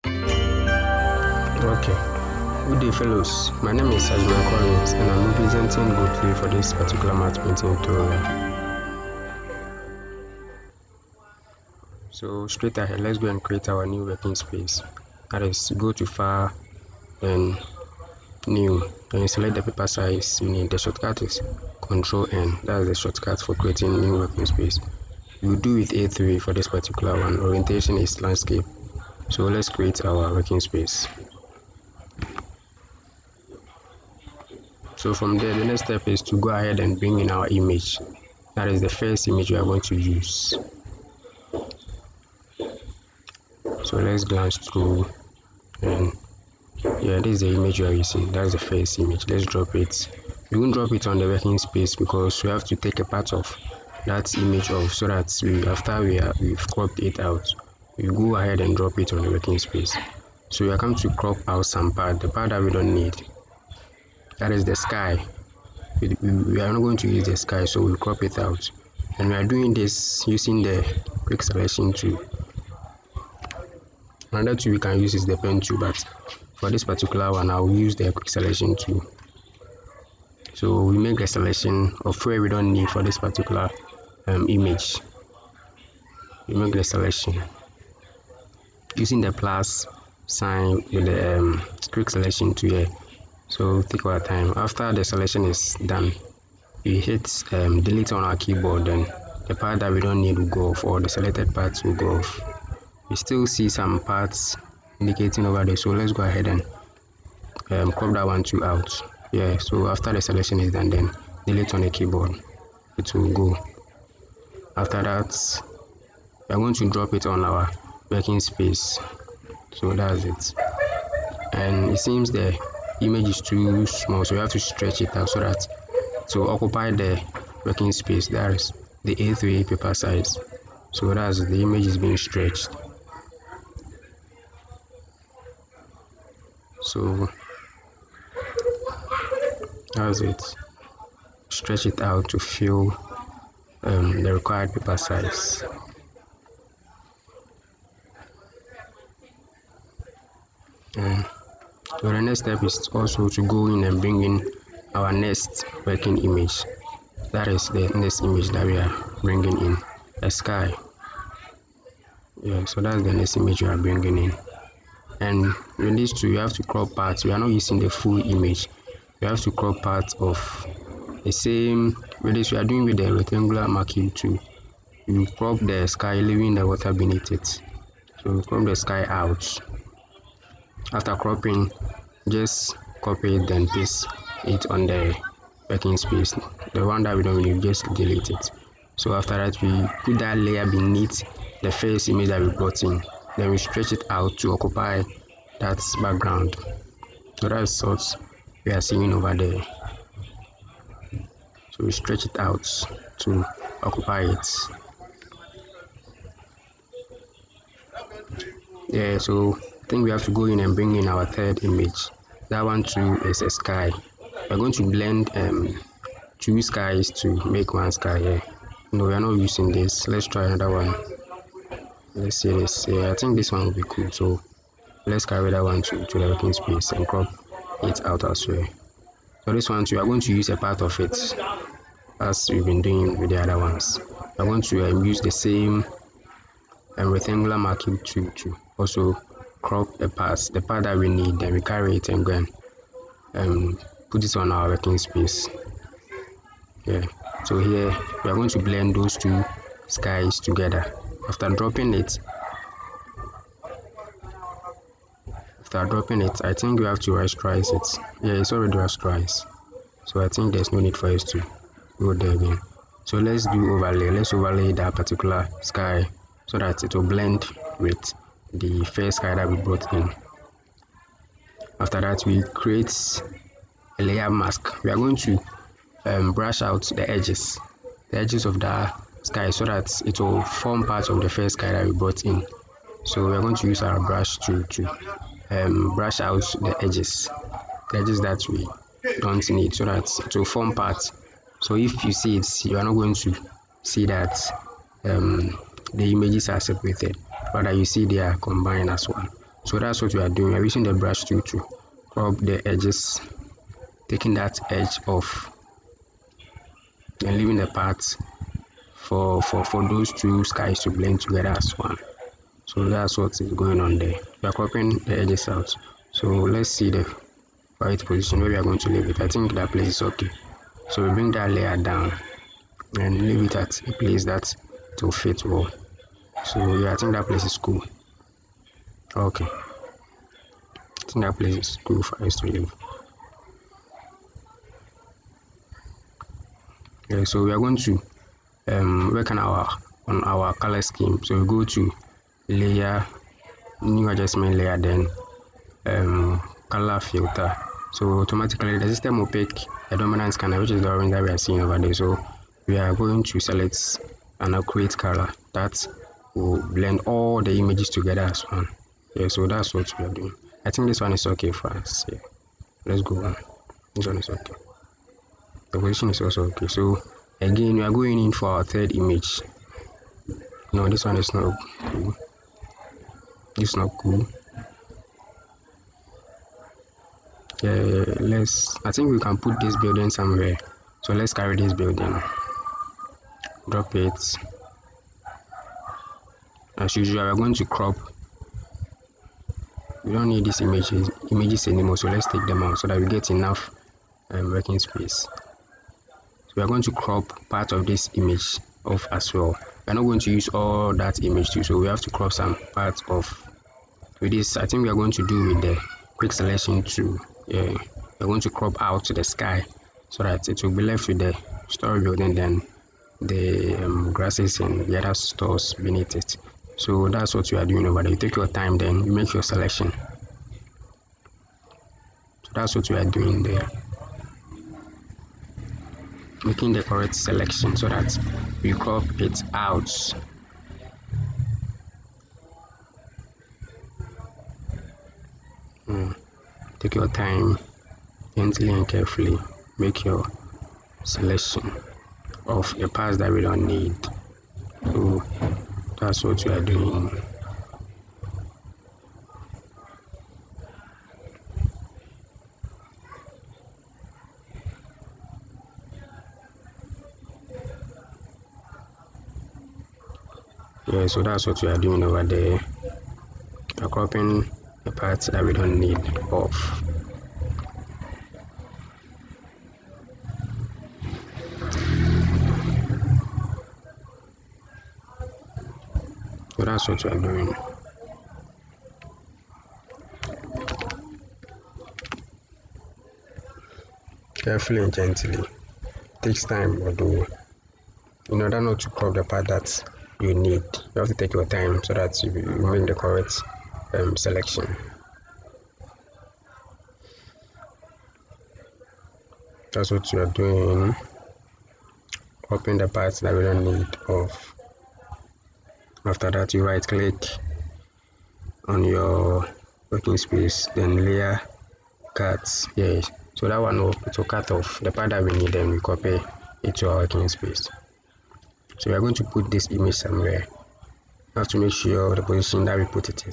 Okay, good day fellows. My name is Sajman Collins and I'm representing Go3 for this particular math painting tutorial. So straight ahead, let's go and create our new working space. That is, go to File and New. Then you select the paper size you need. The shortcut is Ctrl N. That is the shortcut for creating new working space. We'll do with A3 for this particular one. Orientation is landscape. So let's create our working space. So from there, the next step is to go ahead and bring in our image. That is the first image we are going to use. So let's glance through, and yeah, this is the image we are using. That's the first image. Let's drop it. We won't drop it on the working space because we have to take a part of that image off, so that after we've cropped it out, we go ahead and drop it on the working space. So we are going to crop out some part, the part that we don't need. That is the sky. We are not going to use the sky, so we'll crop it out. And we are doing this using the quick selection tool. Another tool we can use is the pen tool, but for this particular one I'll use the quick selection tool. So we make a selection of where we don't need for this particular image. We make the selection using the plus sign with the quick selection tool here. So take our time. After the selection is done, we hit delete on our keyboard, then the part that we don't need will go off, or the selected parts will go off. We still see some parts indicating over there, so let's go ahead and crop that one too out. Yeah, so after the selection is done, then delete on the keyboard, it will go. After that, we are going to drop it on our working space. So that's it. And it seems the image is too small, so we have to stretch it out so that to occupy the working space. That is the A3 paper size. So that's the image is being stretched. So that's it. Stretch it out to fill the required paper size. So the next step is also to go in and bring in our next working image. That is the next image that we are bringing in, the sky. Yeah, so that's the next image we are bringing in. And with these two, you have to crop parts. We are not using the full image. You have to crop parts of the same. With this, we are doing with the rectangular marquee tool. You crop the sky, leaving the water beneath it. So crop the sky out. After cropping, just copy it, then paste it on the working space. The one that we don't need, just delete it. So after that, we put that layer beneath the first image that we brought in. Then we stretch it out to occupy that background. So that's what we are seeing over there. So we stretch it out to occupy it. Yeah, so I think we have to go in and bring in our third image. That one too is a sky. We're going to blend two skies to make one sky here. No, we are not using this. Let's try another one. Let's see this. Yeah, I think this one will be cool. So let's carry that one to the working space and crop it out as well. So this one too, we are going to use a part of it as we've been doing with the other ones. We're going to use the same rectangular marquee tool to also crop the part that we need. Then we carry it and go and put it on our working space. Yeah, so here we are going to blend those two skies together. After dropping it, I think we have to rasterize it. Yeah, it's already rasterized, so I think there's no need for us to go there again. So let's do overlay. Let's overlay that particular sky so that it will blend with the first sky that we brought in. After that, we create a layer mask. We are going to brush out the edges of the sky so that it will form part of the first sky that we brought in. So we are going to use our brush tool to brush out the edges that we don't need, so that it will form part. So if you see it, you are not going to see that the images are separated, rather you see they are combined as one. So that's what we are doing. We are using the brush tool to crop the edges, taking that edge off and leaving the parts for those two skies to blend together as one. So that's what is going on there. We are cropping the edges out. So let's see the right position where we are going to leave it. I think that place is okay. So we bring that layer down and leave it at a place that it will fit well. So yeah, I think that place is cool. Okay, I think that place is cool for us to leave. Yeah, so we are going to work on our color scheme. So we go to layer, new adjustment layer, then color filter. So automatically the system will pick a dominant scanner, which is the orange that we are seeing over there. So we are going to select an accurate color that will blend all the images together as one. Yeah, so that's what we are doing. I think this one is okay for us. Yeah, let's go on. This one is okay. The position is also okay. So again, we are going in for our third image. No, this one is not cool. This is not cool. I think we can put this building somewhere. So let's carry this building, drop it. As usual, we're going to crop. We don't need these images anymore, so let's take them out so that we get enough working space. So we are going to crop part of this image off as well. We're not going to use all that image too, so we have to crop some parts off. With this, I think we are going to do with the quick selection tool. Yeah, we're going to crop out to the sky so that it will be left with the story building, then the grasses and the other stores beneath it. So that's what you are doing over there. You take your time, then you make your selection. So that's what we are doing there, making the correct selection so that we crop it out. Take your time, gently and carefully make your selection of the parts that we don't need. So that's what we are doing. Yeah, so that's what we are doing over there. We're cropping the parts that we don't need off. So that's what we are doing. Carefully and gently. It takes time, although in order not to crop the part that you need, you have to take your time so that you make the correct selection. That's what you are doing. Open the parts that we don't need off. After that, you right click on your working space, then layer cut. Yes, so that one it will cut off the part that we need, then we copy it to our working space. So we are going to put this image somewhere. We have to make sure the position that we put it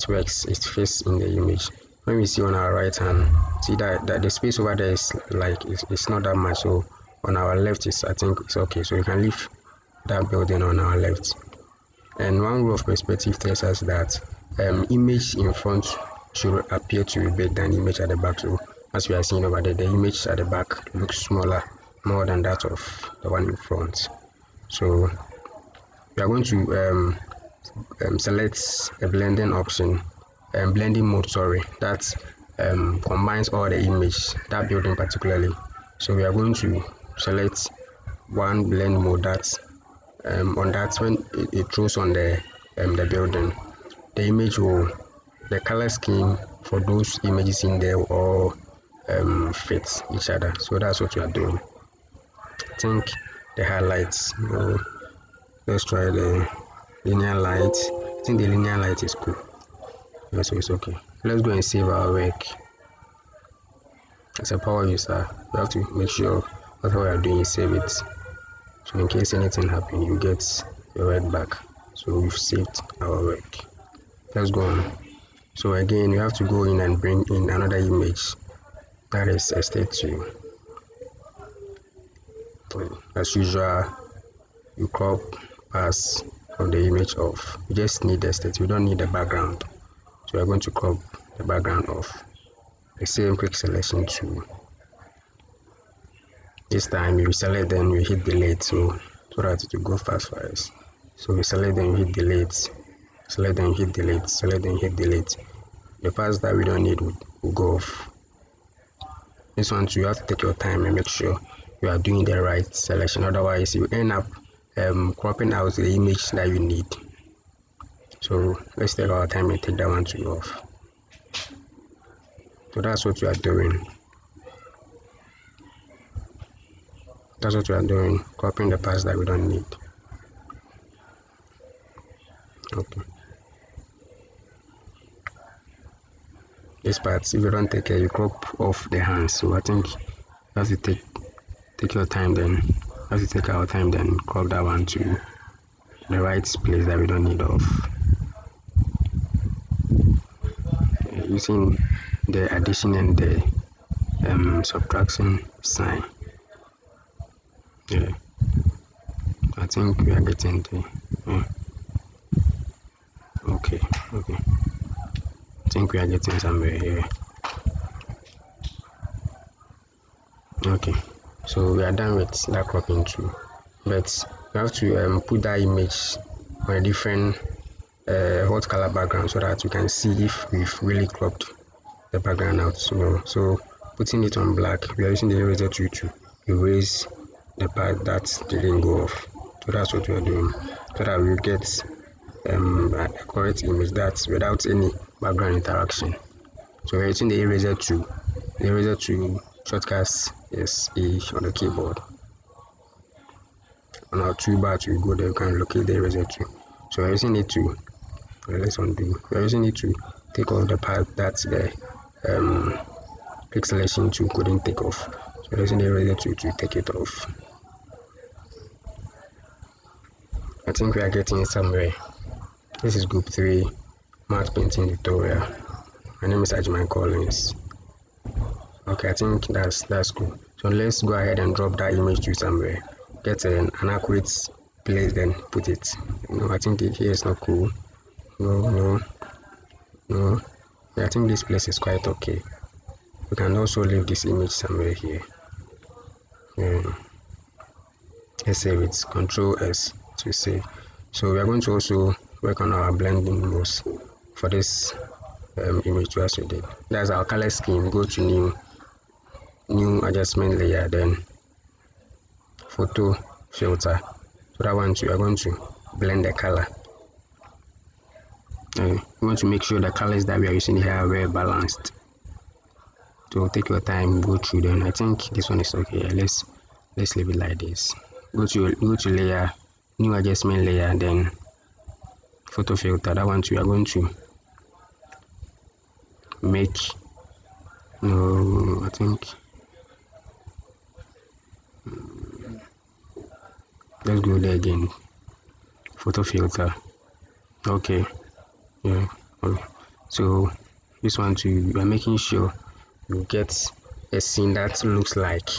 works, it fits in the image. When we see on our right hand, see that the space over there is like it's not that much. So on our left is, I think it's okay. So we can leave that building on our left. And one rule of perspective tells us that image in front should appear to be bigger than image at the back. So as we are seeing over there, the image at the back looks smaller more than that of the one in front. So we are going to select a blending option, blending mode, sorry, that combines all the image, that building particularly. So we are going to select one blend mode that on that when it throws on the building, the image will, the color scheme for those images in there will all fit each other. So that's what we are doing. I think the highlights, let's try the linear light. I think the linear light is cool. Yeah, so it's okay. Let's go and save our work. As a power user, we have to make sure whatever we are doing, save it. So in case anything happens, you get your work back. So we've saved our work. Let's go on. So again, you have to go in and bring in another image, that is estate 2. So as usual, you crop parts of the image off. You just need the estate, you don't need the background. So we're going to crop the background off. The same quick selection tool. This time you select, then you hit delete, so that it will go fast for us. So we select, then you hit delete, select, then you hit delete, select, then you hit delete. The parts that we don't need will go off. This one too, you have to take your time and make sure you are doing the right selection, otherwise you end up cropping out the image that you need. So let's take our time and take that one too off. So that's what we are doing. That's what we are doing, cropping the parts that we don't need. Okay. This part, if you don't take care, you crop off the hands. So I think you have to take your time, then have to take our time, then crop that one to the right place that we don't need off. Using the addition and the subtraction sign. Yeah, I think we are getting the okay. I think we are getting somewhere here. Okay, so we are done with that cropping too, but we have to put that image on a different hot color background so that we can see if we've really cropped the background out. So putting it on black, we are using the eraser tool to erase the part that didn't go off. So that's what we are doing, so that we get a correct image that's without any background interaction. So we're using the eraser tool. The eraser tool shortcut is E on the keyboard. On our toolbar to go there, you can locate the eraser tool. So we're using it to let's undo. We're using it to take off the part that's the quick selection tool couldn't take off. So we're using the eraser tool to take it off. I think we are getting somewhere. This is group 3 matte painting tutorial. My name is Ajman Collins. Okay, I think that's cool. So let's go ahead and drop that image to somewhere. Get an accurate place, then put it. I think here is not cool. No. Yeah, I think this place is quite okay. We can also leave this image somewhere here. Let's save it. Control S to save. So we are going to also work on our blending modes for this image as we did. That's our color scheme. Go to new adjustment layer, then photo filter. So that one we are going to blend the color. We want to make sure the colors that we are using here are well balanced. So take your time, go through them. I think this one is okay. Let's leave it like this. Go to layer, new adjustment layer, and then photo filter. That one we are going to make I think let's go there again. Photo filter. Okay. Yeah. So this one too, we are making sure you get a scene that looks like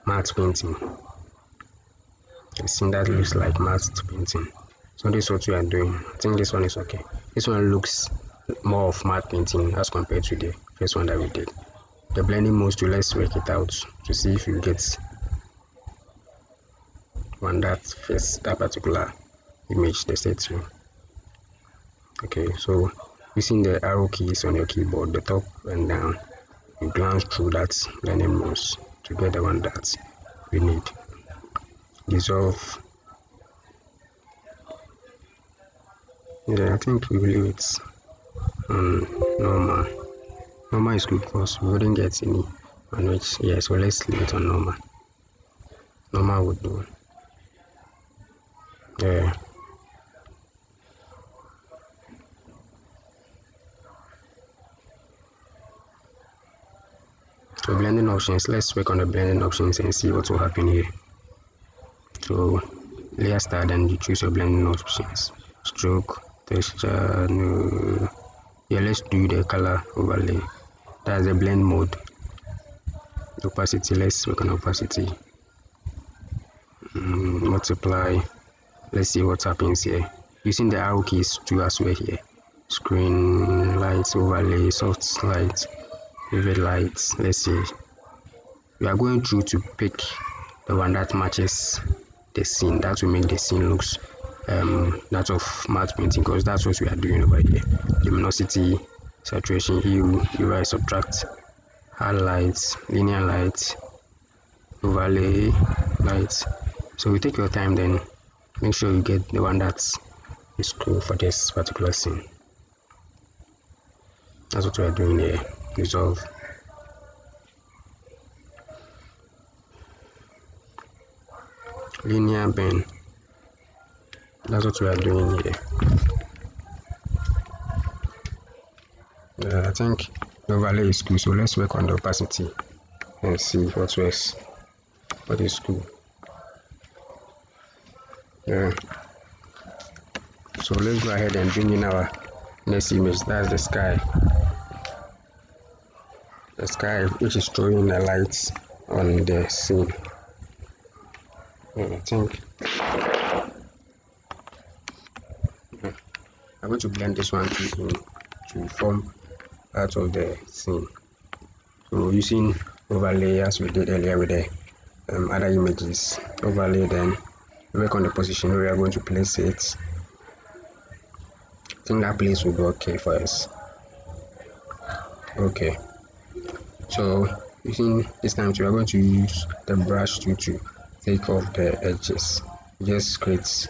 matte painting. A scene that looks like matte painting. So this is what we are doing. I think this one is okay. This one looks more of matte painting as compared to the first one that we did. The blending modes too, let's work it out to see if you get one that fits that particular image they set to. Okay, so using the arrow keys on your keyboard, the top and down, you glance through that blending modes to get the one that we need. Dissolve. Yeah, I think we will leave it on normal. Normal is good because we wouldn't get any on which. Yeah, so let's leave it on normal. Normal would do. Yeah. So blending options, let's work on the blending options and see what will happen here. So layer style, then you choose your blending options. Stroke, texture, no. Yeah, let's do the color overlay. That's the blend mode. Opacity, let's work on opacity. Multiply. Let's see what happens here. Using the arrow keys to as well here. Screen lights, overlay, soft light, vivid lights. Let's see. We are going through to pick the one that matches the scene. That will make the scene looks that of matte painting, because that's what we are doing over here. Luminosity, saturation, hue, UI, subtract, highlights, linear lights, overlay lights. So you take your time, then make sure you get the one that is cool for this particular scene. That's what we are doing here. Resolve. Linear bend. That's what we are doing here. I think the overlay is cool, so let's work on the opacity and see what is cool. Yeah. So let's go ahead and bring in our next image. That's the sky. The sky, which is throwing the lights on the scene. I think I'm going to blend this one to form part of the scene. So using overlay as we did earlier with the other images, overlay, then work on the position where we are going to place it. I think that place will be okay for us. Okay, so using this time we are going to use the brush tool to take off the edges. Just create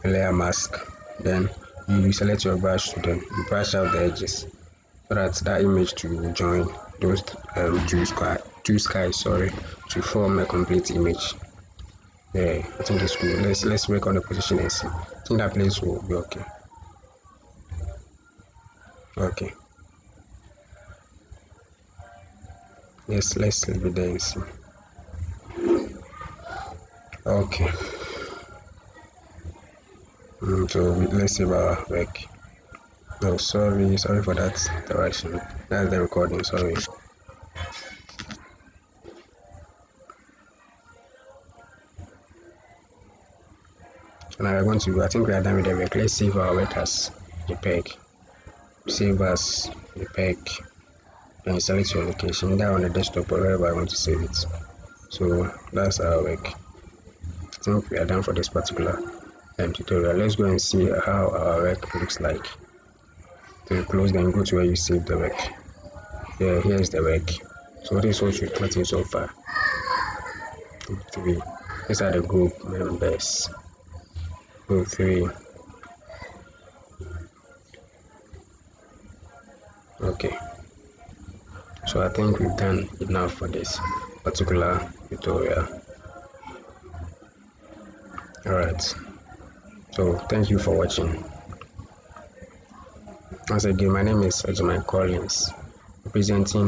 a layer mask, then you select your brush tool, then you brush out the edges so that image to join those two skies to form a complete image. Yeah, I think it's cool. Let's work on the position and see. I think that place will be okay. Okay. Yes, let's leave it there and see. Okay. So let's save our work. No, sorry for that direction. That's the recording. Sorry. Now we're going to. I think we are done with the work. Let's save our work as JPEG. Save as JPEG. And select your location, either on the desktop or wherever I want to save it. So that's our work. I think we are done for this particular tutorial. Let's go and see how our work looks like. So you close, then go to where you save the work. Yeah, here's the work. So this is what we've gotten so far. Group 3. These are the group members. Group 3. Okay. So I think we've done enough for this particular tutorial. Alright. So thank you for watching. Once again, my name is Ejimai Collins, representing